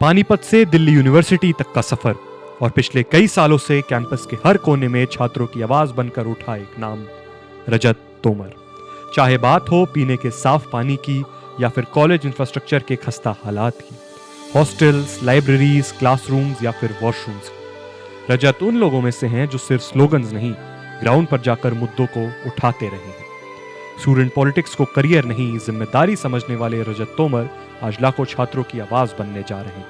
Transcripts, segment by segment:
पानीपत से दिल्ली यूनिवर्सिटी तक का सफर और पिछले कई सालों से कैंपस के हर कोने में छात्रों की आवाज बनकर उठा एक नाम, रजत तोमर। चाहे बात हो पीने के साफ पानी की या फिर कॉलेज इंफ्रास्ट्रक्चर के खस्ता हालात की, हॉस्टल्स, लाइब्रेरीज, क्लासरूम्स या फिर वॉशरूम्स की, रजत उन लोगों में से हैं जो सिर्फ स्लोगन्स नहीं, ग्राउंड पर जाकर मुद्दों को उठाते रहे हैं। स्टूडेंट पॉलिटिक्स को करियर नहीं, जिम्मेदारी समझने वाले रजत तोमर आज लाखों छात्रों की आवाज बनने जा रहे हैं,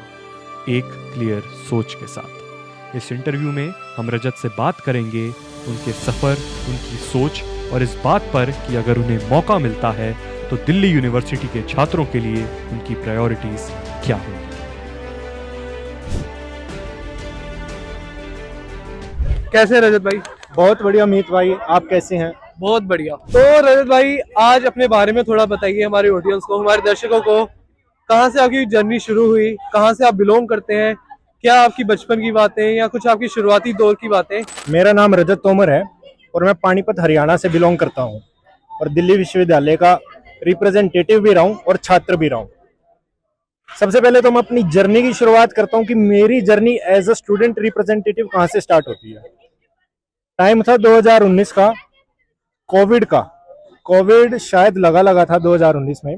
एक क्लियर सोच के साथ। इस इंटरव्यू में हम रजत से बात करेंगे उनके सफर, उनकी सोच और इस बात पर कि अगर उन्हें मौका मिलता है तो दिल्ली यूनिवर्सिटी के छात्रों के लिए उनकी प्रायोरिटीज क्या होंगी। कैसे हैं रजत भाई? बहुत बढ़िया अमित भाई, आप कैसे हैं? बहुत बढ़िया। तो रजत भाई, आज अपने बारे में थोड़ा बताइए हमारे ऑडियंस को, हमारे दर्शकों को। कहाँ से आपकी जर्नी शुरू हुई, कहाँ से आप बिलोंग करते हैं, क्या आपकी बचपन की बातें या कुछ आपकी शुरुआती दौर की बातें? मेरा नाम रजत तोमर है और मैं पानीपत हरियाणा से बिलोंग करता हूँ और दिल्ली विश्वविद्यालय का रिप्रेजेंटेटिव भी रहा हूँ और छात्र भी रहा हूँ। सबसे पहले तो मैं अपनी जर्नी की शुरुआत करता हूँ कि मेरी journey as a student representative कहाँ से स्टार्ट होती है। टाइम था 2019 का, कोविड का। कोविड शायद लगा था 2019 में।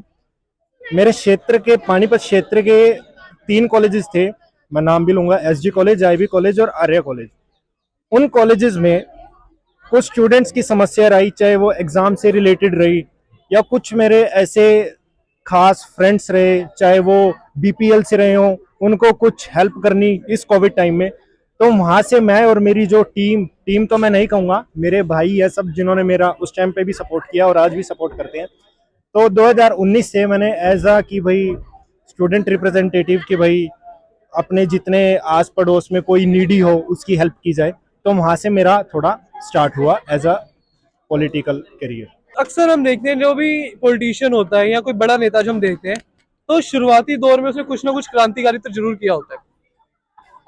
मेरे क्षेत्र के, पानीपत क्षेत्र के 3 कॉलेजेस थे, मैं नाम भी लूंगा, एसजी कॉलेज, आईबी कॉलेज और आर्य कॉलेज। उन कॉलेजेस में कुछ स्टूडेंट्स की समस्या रही, चाहे वो एग्जाम से रिलेटेड रही या कुछ मेरे ऐसे खास फ्रेंड्स रहे, चाहे वो बीपीएल से रहे हों, उनको कुछ हेल्प करनी इस कोविड टाइम में। तो वहाँ से मैं और मेरी जो टीम तो मैं नहीं कहूँगा, मेरे भाई है सब, जिन्होंने मेरा उस टाइम पे भी सपोर्ट किया और आज भी सपोर्ट करते हैं। तो 2019 से मैंने एज आ कि भाई स्टूडेंट रिप्रेजेंटेटिव कि भाई अपने जितने आस पड़ोस में कोई नीडी हो उसकी हेल्प की जाए। तो वहाँ से मेरा थोड़ा स्टार्ट हुआ एज अ पॉलिटिकल करियर। अक्सर हम देखते हैं जो भी पॉलिटिशियन होता है या कोई बड़ा नेता जो हम देखते हैं, तो शुरुआती दौर में उसने कुछ ना कुछ क्रांतिकारी तो जरूर किया होता है।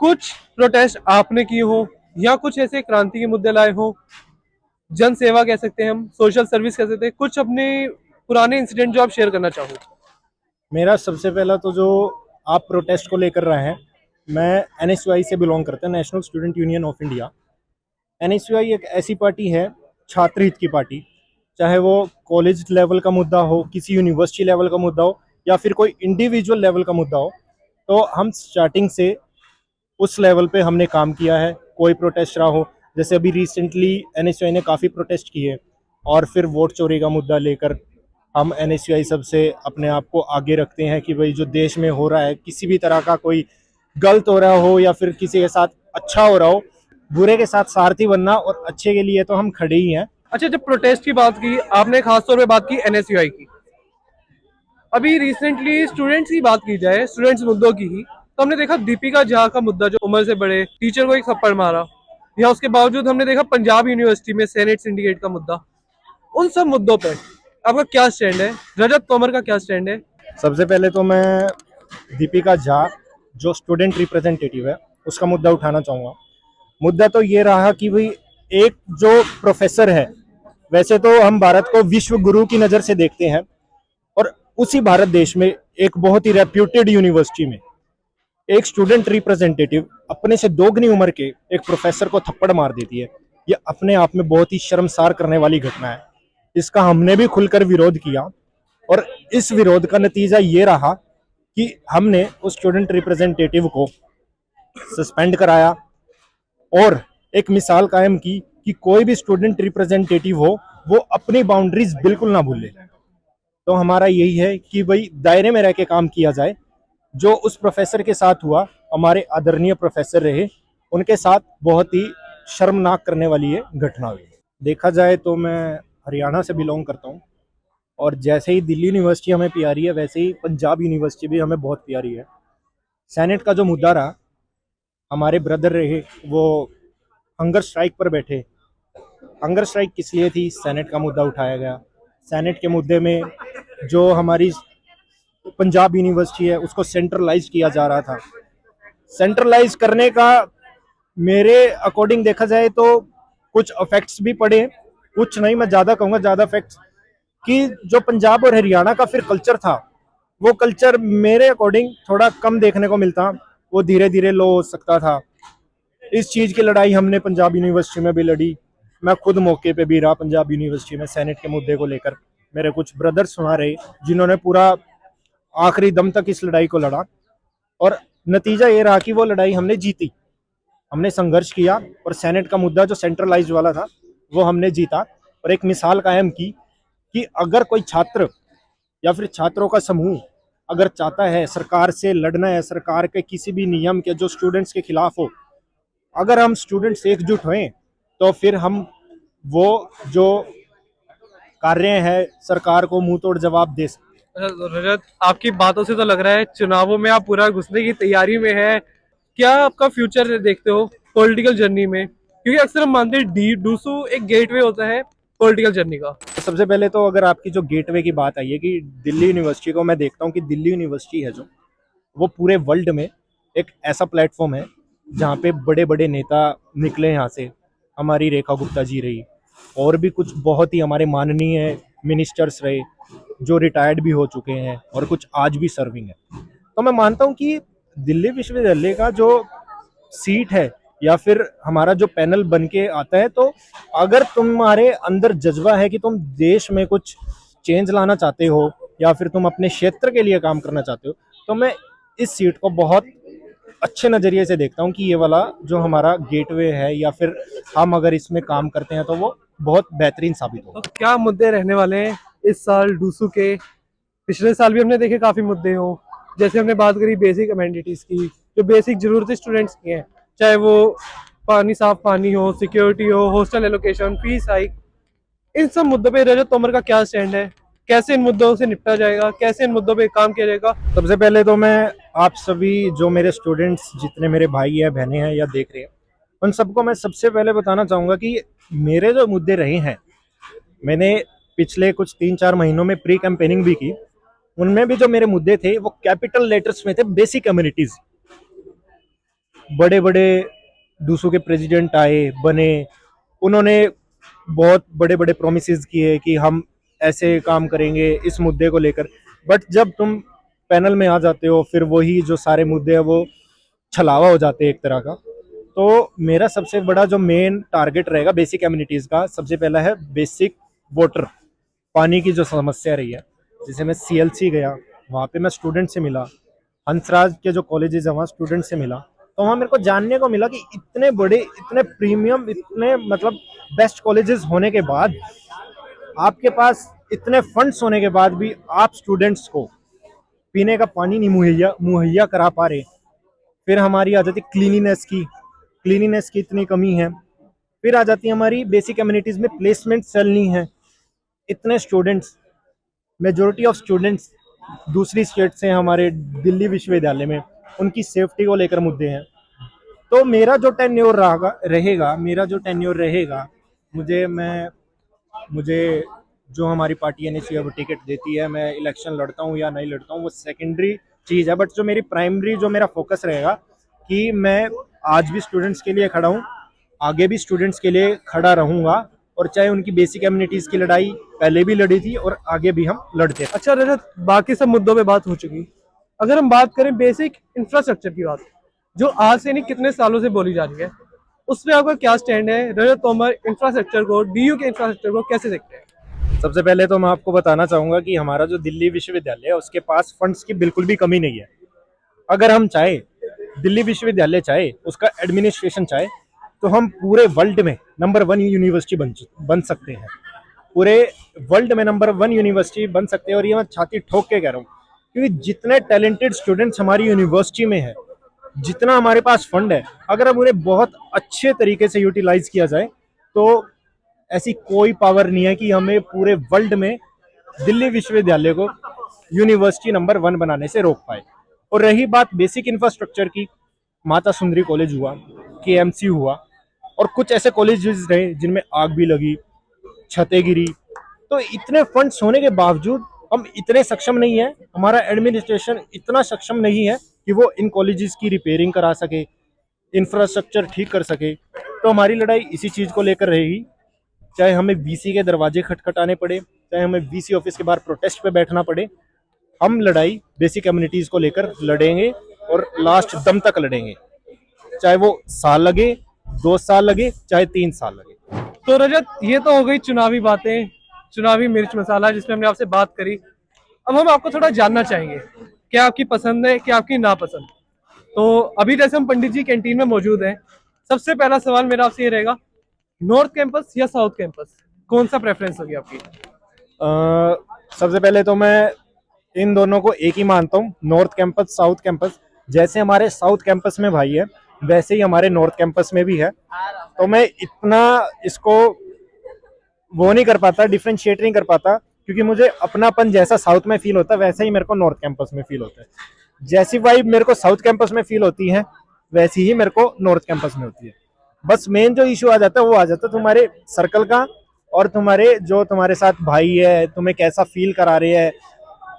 कुछ प्रोटेस्ट आपने किए हो या कुछ ऐसे क्रांति के मुद्दे लाए हो, जन सेवा कह सकते हैं हम, सोशल सर्विस कह सकते हैं, कुछ अपने पुराने इंसिडेंट जो आप शेयर करना चाहो? मेरा सबसे पहला तो जो आप प्रोटेस्ट को लेकर रहे हैं, मैं एनएसयूआई से बिलोंग करता हूँ, national student union of India. NSUI एक ऐसी पार्टी है, छात्र हित की पार्टी। चाहे वो कॉलेज लेवल का मुद्दा हो, किसी यूनिवर्सिटी लेवल का मुद्दा हो या फिर कोई इंडिविजुअल लेवल का मुद्दा हो, तो हम स्टार्टिंग से उस लेवल पे हमने काम किया है। कोई प्रोटेस्ट रहा हो, जैसे अभी रिसेंटली एनएसयूआई ने काफ़ी प्रोटेस्ट किए और फिर वोट चोरी का मुद्दा लेकर हम एनएसयूआई सबसे अपने आप को आगे रखते हैं कि भाई जो देश में हो रहा है, किसी भी तरह का कोई गलत हो रहा हो या फिर किसी के साथ अच्छा हो रहा हो, बुरे के साथ सारथी बनना और अच्छे के लिए तो हम खड़े ही हैं। अच्छा, जब प्रोटेस्ट की बात की आपने, खासतौर पे बात की एनएसयूआई की, अभी रिसेंटली स्टूडेंट्स की बात की जाए, स्टूडेंट्स मुद्दों की ही, तो हमने देखा दीपिका झा का मुद्दा, जो उम्र से बड़े टीचर को एक थप्पड़ मारा, या उसके बावजूद हमने देखा पंजाब यूनिवर्सिटी में सेनेट सिंडिकेट का मुद्दा। उन सब मुद्दों पर आपका क्या स्टैंड है? रजत तोमर का क्या स्टैंड है? सबसे पहले तो मैं दीपिका झा जो स्टूडेंट रिप्रेजेंटेटिव है उसका मुद्दा उठाना चाहूँगा। मुद्दा तो ये रहा कि भाई एक जो प्रोफेसर है, वैसे तो हम भारत को विश्व गुरु की नज़र से देखते हैं, और उसी भारत देश में एक बहुत ही रेप्यूटेड यूनिवर्सिटी में एक स्टूडेंट रिप्रेजेंटेटिव अपने से दोगुनी उम्र के एक प्रोफेसर को थप्पड़ मार देती है। ये अपने आप में बहुत ही शर्मसार करने वाली घटना है। इसका हमने भी खुलकर विरोध किया और इस विरोध का नतीजा ये रहा कि हमने उस स्टूडेंट रिप्रेजेंटेटिव को सस्पेंड कराया और एक मिसाल कायम की कि कोई भी स्टूडेंट रिप्रेजेंटेटिव हो वो अपनी बाउंड्रीज बिल्कुल ना भूले। तो हमारा यही है कि भाई दायरे में रह के काम किया जाए। जो उस प्रोफेसर के साथ हुआ, हमारे आदरणीय प्रोफेसर रहे, उनके साथ बहुत ही शर्मनाक करने वाली ये घटना हुई। देखा जाए तो मैं हरियाणा से बिलोंग करता हूँ और जैसे ही दिल्ली यूनिवर्सिटी हमें प्यारी है, वैसे ही पंजाब यूनिवर्सिटी भी हमें बहुत प्यारी है। सेनेट का जो मुद्दा रहा, हमारे ब्रदर रहे वो हंगर स्ट्राइक पर बैठे। हंगर स्ट्राइक किस लिए थी? सेनेट का मुद्दा उठाया गया। सेनेट के मुद्दे में जो हमारी पंजाब यूनिवर्सिटी है उसको सेंट्रलाइज किया जा रहा था। सेंट्रलाइज करने का मेरे अकॉर्डिंग देखा जाए तो कुछ इफेक्ट्स भी पड़े, कुछ नहीं, मैं ज़्यादा कहूँगा ज़्यादा इफेक्ट्स, कि जो पंजाब और हरियाणा का फिर कल्चर था वो कल्चर मेरे अकॉर्डिंग थोड़ा कम देखने को मिलता, वो धीरे धीरे लो हो सकता था। इस चीज़ की लड़ाई हमने पंजाब यूनिवर्सिटी में भी लड़ी। मैं खुद मौके पे भी रहा पंजाब यूनिवर्सिटी में सेनेट के मुद्दे को लेकर। मेरे कुछ ब्रदर्स वहाँ रहे जिन्होंने पूरा आखिरी दम तक इस लड़ाई को लड़ा, और नतीजा ये रहा कि वो लड़ाई हमने जीती। हमने संघर्ष किया और सेनेट का मुद्दा जो सेंट्रलाइज वाला था वो हमने जीता, और एक मिसाल कायम की कि अगर कोई छात्र या फिर छात्रों का समूह अगर चाहता है सरकार से लड़ना है, सरकार के किसी भी नियम के जो स्टूडेंट्स के खिलाफ हो, अगर हम स्टूडेंट्स एकजुट हुए तो फिर हम वो जो कार्य है सरकार को मुंह तोड़ जवाब दे सकते। रजत, आपकी बातों से तो लग रहा है चुनावों में आप पूरा घुसने की तैयारी में है। क्या आपका फ्यूचर देखते हो पॉलिटिकल जर्नी में? क्योंकि अक्सर हम मानते हैं डूसू एक गेटवे होता है पॉलिटिकल जर्नी का। सबसे पहले तो अगर आपकी जो गेटवे की बात आई है कि दिल्ली यूनिवर्सिटी को मैं देखता हूँ कि दिल्ली यूनिवर्सिटी है जो, वो पूरे वर्ल्ड में एक ऐसा प्लेटफॉर्म है जहाँ पे बड़े बड़े नेता निकले यहाँ से। हमारी रेखा गुप्ता जी रही, और भी कुछ बहुत ही हमारे माननीय मिनिस्टर्स रहे जो रिटायर्ड भी हो चुके हैं, और कुछ आज भी सर्विंग है। तो मैं मानता हूँ कि दिल्ली विश्वविद्यालय का जो सीट है या फिर हमारा जो पैनल बन के आता है, तो अगर तुम्हारे अंदर जज्बा है कि तुम देश में कुछ चेंज लाना चाहते हो या फिर तुम अपने क्षेत्र के लिए काम करना चाहते हो, तो मैं इस सीट को बहुत अच्छे नज़रिए से देखता हूँ कि ये वाला जो हमारा गेटवे है, या फिर हम अगर इसमें काम करते हैं तो वो बहुत बेहतरीन साबित होगा। तो क्या मुद्दे रहने वाले हैं इस साल डूसू के? पिछले साल भी हमने देखे काफी मुद्दे हो, जैसे हमने बात करी बेसिक अमेनिटीज की, जो बेसिक जरूरतें स्टूडेंट्स की हैं, चाहे वो पानी, साफ पानी हो, सिक्योरिटी हो, हॉस्टल एलोकेशन, फीस हाइक। इन सब मुद्दों पे रजत तोमर का क्या स्टैंड है? कैसे इन मुद्दों से निपटा जाएगा? कैसे इन मुद्दों पे काम किया जाएगा? सबसे पहले तो मैं आप सभी जो मेरे स्टूडेंट्स, जितने मेरे भाई हैं बहनें हैं या देख रहे हैं, उन सबको मैं सबसे पहले बताना चाहूँगा कि मेरे जो मुद्दे रहे हैं, मैंने पिछले कुछ 3-4 महीनों में प्री कैंपेनिंग भी की। उनमें भी जो मेरे मुद्दे थे वो कैपिटल लेटर्स में थे, बेसिक कम्युनिटीज। बड़े बड़े डूसू के प्रेसिडेंट आए बने, उन्होंने बहुत बड़े बड़े प्रोमिस किए कि हम ऐसे काम करेंगे इस मुद्दे को लेकर, बट जब तुम पैनल में आ जाते हो फिर वही जो सारे मुद्दे हैं वो छलावा हो जाते हैं एक तरह का। तो मेरा सबसे बड़ा जो मेन टारगेट रहेगा बेसिक कम्युनिटीज़ का, सबसे पहला है बेसिक वाटर, पानी की जो समस्या रही है। जैसे मैं CLC गया, वहाँ पे मैं स्टूडेंट से मिला, हंसराज के जो कॉलेजेस है वहाँ स्टूडेंट से मिला, तो वहाँ मेरे को जानने को मिला कि इतने बड़े, इतने प्रीमियम, इतने मतलब बेस्ट कॉलेजेस होने के बाद, आपके पास इतने फंड्स होने के बाद भी आप स्टूडेंट्स को पीने का पानी नहीं मुहैया करा पा रहे। फिर हमारी आ जाती क्लीनिनेस की इतनी कमी है। फिर आ जाती है हमारी बेसिक कम्युनिटीज़ में प्लेसमेंट सेल नहीं है। इतने स्टूडेंट्स, मेजोरिटी ऑफ स्टूडेंट्स दूसरी स्टेट से हमारे दिल्ली विश्वविद्यालय में, उनकी सेफ्टी को लेकर मुद्दे हैं। तो मेरा जो टेन्योर रहेगा, मुझे जो हमारी पार्टी NSU वो टिकट देती है, मैं इलेक्शन लड़ता हूँ या नहीं लड़ता हूँ वो सेकेंडरी चीज़ है, बट जो मेरी प्राइमरी जो मेरा फोकस रहेगा कि मैं आज भी स्टूडेंट्स के लिए खड़ा हूँ, आगे भी स्टूडेंट्स के लिए खड़ा रहूँगा, और चाहे उनकी बेसिक कम्युनिटीज़ की लड़ाई पहले भी लड़ी थी और आगे भी हम लड़ते हैं। अच्छा रजत, बाकी सब मुद्दों पे बात हो चुकी। अगर हम बात करें बेसिक इंफ्रास्ट्रक्चर की बात, जो आज से नहीं कितने सालों से बोली जा रही है, उसमें आपका क्या स्टैंड है? रजत तोमर इंफ्रास्ट्रक्चर को, DU के इंफ्रास्ट्रक्चर को कैसे देखते हैं? सबसे पहले तो मैं आपको बताना चाहूँगा कि हमारा जो दिल्ली विश्वविद्यालय है उसके पास फंड्स की बिल्कुल भी कमी नहीं है। अगर हम चाहे, दिल्ली विश्वविद्यालय चाहे, उसका एडमिनिस्ट्रेशन चाहे, तो हम पूरे वर्ल्ड में नंबर 1 यूनिवर्सिटी बन सकते हैं। पूरे वर्ल्ड में नंबर 1 यूनिवर्सिटी बन सकते हैं, और ये मैं छाती ठोक के कह रहा हूँ, क्योंकि जितने टैलेंटेड स्टूडेंट्स हमारी यूनिवर्सिटी में है, जितना हमारे पास फंड है, अगर हम उन्हें बहुत अच्छे तरीके से यूटिलाइज किया जाए, तो ऐसी कोई पावर नहीं है कि हमें पूरे वर्ल्ड में दिल्ली विश्वविद्यालय को यूनिवर्सिटी नंबर 1 बनाने से रोक पाए। और रही बात बेसिक इंफ्रास्ट्रक्चर की, माता सुंदरी कॉलेज हुआ, KMC हुआ, और कुछ ऐसे कॉलेजेस रहे जिनमें आग भी लगी, छतें गिरी। तो इतने फंड्स होने के बावजूद हम इतने सक्षम नहीं है, हमारा एडमिनिस्ट्रेशन इतना सक्षम नहीं है कि वो इन कॉलेजेस की रिपेयरिंग करा सके, इंफ्रास्ट्रक्चर ठीक कर सके। तो हमारी लड़ाई इसी चीज़ को लेकर रहेगी, चाहे हमें VC के दरवाजे खटखटाने पड़े, चाहे हमें VC ऑफिस के बाहर प्रोटेस्ट पे बैठना पड़े, हम लड़ाई बेसिक कम्युनिटीज को लेकर लड़ेंगे और लास्ट दम तक लड़ेंगे, चाहे वो साल लगे, 2 साल लगे, चाहे 3 साल लगे। तो रजत, ये तो हो गई चुनावी बातें, चुनावी मिर्च मसाला जिसमें हमने आपसे बात करी। अब हम आपको थोड़ा जानना चाहेंगे, क्या आपकी पसंद है, क्या आपकी नापसंद। तो अभी जैसे हम पंडित जी कैंटीन में मौजूद हैं, सबसे पहला सवाल मेरा आपसे ये रहेगा, नॉर्थ कैंपस या साउथ कैंपस, कौन सा प्रेफरेंस होगी आपकी? सबसे पहले तो मैं इन दोनों को एक ही मानता हूँ, नॉर्थ कैंपस साउथ कैंपस। जैसे हमारे साउथ कैंपस में भाई है, वैसे ही हमारे नॉर्थ कैंपस में भी है। तो मैं इतना इसको वो नहीं कर पाता, डिफ्रेंशिएट नहीं कर पाता, क्योंकि मुझे अपनापन जैसा साउथ में फील होता है वैसा ही मेरे को नॉर्थ कैंपस में फील होता है। जैसी वाइब मेरे को साउथ कैंपस में फील होती है वैसी ही मेरे को नॉर्थ कैंपस में होती है। बस मेन जो इशू आ जाता है वो आ जाता है तुम्हारे सर्कल का, और तुम्हारे जो तुम्हारे साथ भाई है तुम्हें कैसा फील करा रहे हैं।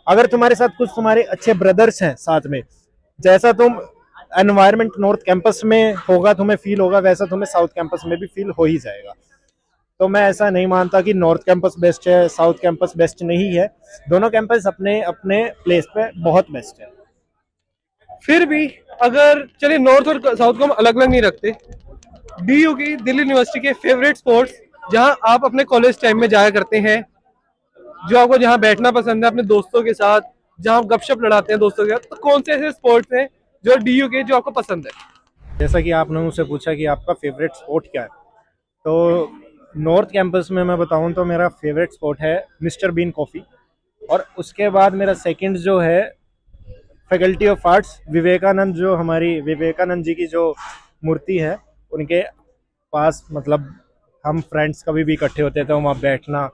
अगर तुम्हारे साथ कुछ तुम्हारे अच्छे ब्रदर्स हैं साथ में, जैसा तुम एनवायरनमेंट नॉर्थ कैंपस में होगा तुम्हें फील होगा, वैसा तुम्हें साउथ कैंपस में भी फील हो ही जाएगा। तो मैं ऐसा नहीं मानता कि नॉर्थ कैंपस बेस्ट है, साउथ कैंपस बेस्ट नहीं है। दोनों कैंपस अपने अपने प्लेस पे बहुत बेस्ट है। फिर भी अगर चलिए नॉर्थ और साउथ को हम अलग अलग नहीं रखते, डीयू की, दिल्ली यूनिवर्सिटी के फेवरेट स्पॉट्स जहां आप अपने कॉलेज टाइम में जाया करते हैं, जो आपको जहां बैठना पसंद है अपने दोस्तों के साथ, जहां आप गपशप लड़ाते हैं दोस्तों के साथ, तो कौन से ऐसे स्पॉट्स हैं जो डीयू के जो आपको पसंद है? जैसा कि आपने मुझसे पूछा कि आपका फेवरेट स्पॉट क्या है, तो नॉर्थ कैंपस में मैं बताऊं तो मेरा फेवरेट स्पॉट है मिस्टर बीन कॉफ़ी। और उसके बाद मेरा सेकंड जो है फैकल्टी ऑफ आर्ट्स, विवेकानंद, जो हमारी विवेकानंद जी की जो मूर्ति है उनके पास, मतलब हम फ्रेंड्स कभी भी इकट्ठे होते थे वहाँ बैठना।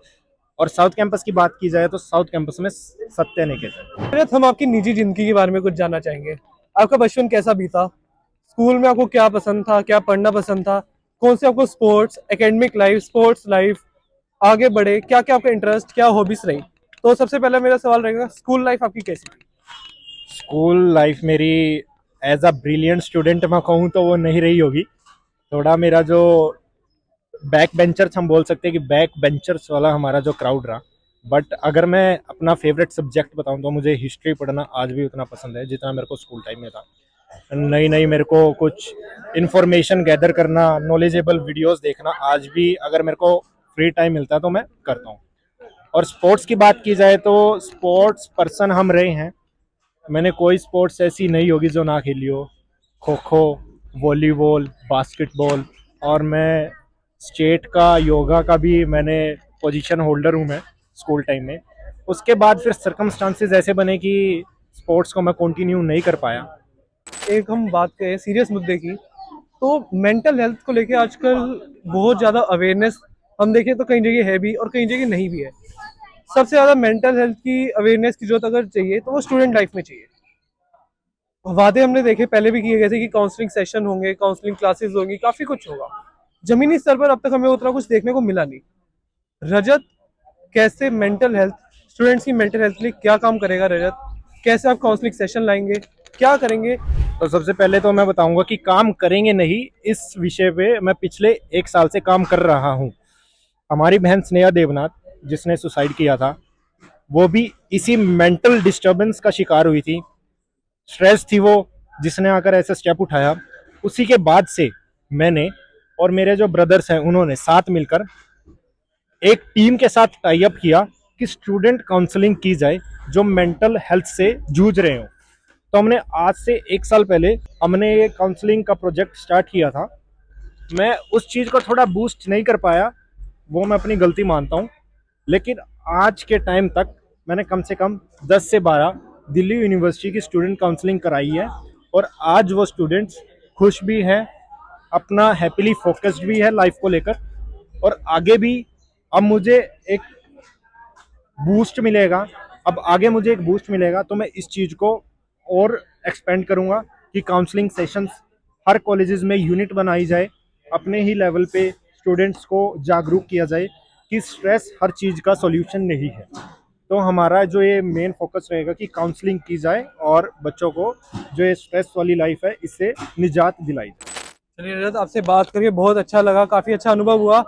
और साउथ कैंपस की बात की जाए तो साउथ कैंपस में सत्य निकेतन। रजत, हम आपकी निजी जिंदगी के बारे में कुछ जानना चाहेंगे। आपका बचपन कैसा बीता? स्कूल में आपको क्या पसंद था, क्या पढ़ना पसंद था, कौन से आपको sports, academic life, sports life, आगे बढ़े क्या क्या आपका इंटरेस्ट, क्या हॉबीज रही? तो सबसे पहला मेरा सवाल रहेगा, स्कूल लाइफ आपकी कैसी थी? स्कूल लाइफ मेरी एज अ ब्रिलियंट स्टूडेंट मैं कहूँ तो वो नहीं रही होगी। थोड़ा मेरा जो बैक बेंचर्स, हम बोल सकते हैं कि बैक बेंचर्स वाला हमारा जो क्राउड रहा। बट अगर मैं अपना फेवरेट सब्जेक्ट बताऊं तो मुझे हिस्ट्री पढ़ना आज भी उतना पसंद है जितना मेरे को स्कूल टाइम में था। नई नई मेरे को कुछ इन्फॉर्मेशन गैदर करना, नॉलेजेबल वीडियोस देखना आज भी अगर मेरे को फ्री टाइम मिलता है तो मैं करता हूँ। और स्पोर्ट्स की बात की जाए तो स्पोर्ट्स पर्सन हम रहे हैं, मैंने कोई स्पोर्ट्स ऐसी नहीं होगी जो ना खेली हो। खो खो, वॉलीबॉल, बास्केटबॉल, और मैं स्टेट का योगा का भी मैंने पोजीशन होल्डर हूँ मैं स्कूल टाइम में। उसके बाद फिर सर्कमस्टांसेस ऐसे बने कि स्पोर्ट्स को मैं कंटिन्यू नहीं कर पाया। एक हम बात करें सीरियस मुद्दे की, तो मेंटल हेल्थ को लेके आजकल बहुत ज़्यादा अवेयरनेस हम देखें तो कई जगह है भी और कई जगह नहीं भी है। सबसे ज़्यादा मेंटल हेल्थ की अवेयरनेस की जरूरत अगर चाहिए तो वो स्टूडेंट लाइफ में चाहिए। वादे हमने देखे पहले भी किए गए थे कि काउंसलिंग सेशन होंगे, काउंसलिंग क्लासेस होंगी, काफ़ी कुछ होगा। जमीनी स्तर पर अब तक हमें उतना कुछ देखने को मिला नहीं। रजत, कैसे मेंटल हेल्थ, स्टूडेंट्स की मेंटल हेल्थ के लिए क्या काम करेगा रजत? कैसे आप काउंसलिंग सेशन लाएंगे, क्या करेंगे? तो सबसे पहले तो मैं बताऊंगा कि काम करेंगे नहीं, इस विषय पे मैं पिछले 1 साल से काम कर रहा हूँ। हमारी बहन स्नेहा देवनाथ जिसने सुसाइड किया था, वो भी इसी मेंटल डिस्टर्बेंस का शिकार हुई थी। स्ट्रेस थी वो, जिसने आकर ऐसा स्टेप उठाया। उसी के बाद से मैंने और मेरे जो ब्रदर्स हैं उन्होंने साथ मिलकर एक टीम के साथ टाई अप किया कि स्टूडेंट काउंसलिंग की जाए जो मेंटल हेल्थ से जूझ रहे हो। तो हमने आज से 1 साल पहले हमने ये काउंसलिंग का प्रोजेक्ट स्टार्ट किया था। मैं उस चीज़ को थोड़ा बूस्ट नहीं कर पाया, वो मैं अपनी गलती मानता हूँ। लेकिन आज के टाइम तक मैंने कम से कम 10 से 12 दिल्ली यूनिवर्सिटी की स्टूडेंट काउंसलिंग कराई है, और आज वो स्टूडेंट्स खुश भी हैं, अपना हैप्पीली फोकस्ड भी है लाइफ को लेकर। और आगे भी अब मुझे एक बूस्ट मिलेगा, अब आगे मुझे एक बूस्ट मिलेगा तो मैं इस चीज़ को और एक्सपेंड करूँगा कि काउंसलिंग सेशंस हर कॉलेजेस में यूनिट बनाई जाए, अपने ही लेवल पे स्टूडेंट्स को जागरूक किया जाए कि स्ट्रेस हर चीज़ का सॉल्यूशन नहीं है। तो हमारा जो ये मेन फोकस रहेगा कि काउंसलिंग की जाए और बच्चों को जो ये स्ट्रेस वाली लाइफ है इससे निजात दिलाई जाए। चलिए रजत, आपसे बात करके बहुत अच्छा लगा, काफ़ी अच्छा अनुभव हुआ।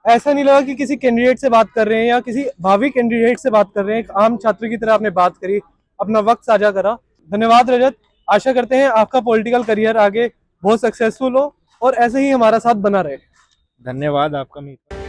ऐसा नहीं लगा कि किसी कैंडिडेट से बात कर रहे हैं या किसी भावी कैंडिडेट से बात कर रहे हैं, एक आम छात्र की तरह आपने बात करी, अपना वक्त साझा करा। धन्यवाद रजत, आशा करते हैं आपका पॉलिटिकल करियर आगे बहुत सक्सेसफुल हो और ऐसे ही हमारा साथ बना रहे। धन्यवाद आपका मीत।